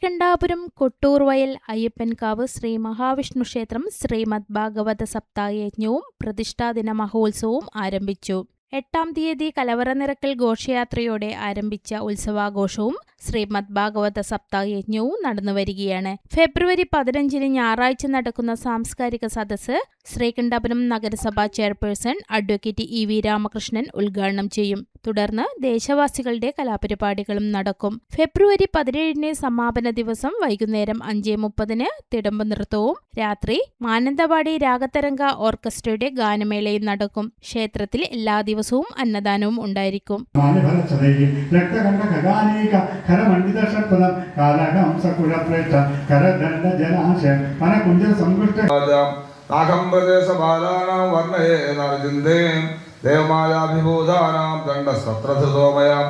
ശ്രീകണ്ഠാപുരം കൊട്ടൂർവയൽ അയ്യപ്പൻകാവ് ശ്രീ മഹാവിഷ്ണു ക്ഷേത്രം ശ്രീമദ് ഭാഗവത സപ്തായജ്ഞവും പ്രതിഷ്ഠാദിന മഹോത്സവവും ആരംഭിച്ചു. 8-ാം തീയതി കലവറ നിറക്കൽ ഘോഷയാത്രയോടെ ആരംഭിച്ച ഉത്സവാഘോഷവും ശ്രീമദ് ഭാഗവത സപ്തായജ്ഞവും നടന്നുവരികയാണ്. ഫെബ്രുവരി 15 ഞായറാഴ്ച നടക്കുന്ന സാംസ്കാരിക സദസ്സ് ശ്രീകണ്ഠാപുരം നഗരസഭാ ചെയർപേഴ്സൺ അഡ്വക്കേറ്റ് ഇ.വി. രാമകൃഷ്ണൻ ഉദ്ഘാടനം ചെയ്യും. തുടർന്ന് ദേശവാസികളുടെ കലാപരിപാടികളും നടക്കും. ഫെബ്രുവരി 17 സമാപന ദിവസം വൈകുന്നേരം 5:30 തിടമ്പ് നൃത്തവും രാത്രി മാനന്തവാടി രാഗതരംഗ ഓർക്കസ്ട്രയുടെ ഗാനമേളയും നടക്കും. ക്ഷേത്രത്തിൽ എല്ലാ ദിവസവും അന്നദാനവും ഉണ്ടായിരിക്കും. ദേവമാലാഭിഭൂതാനാം ദണ്ഡസത്രധൃതോമയാം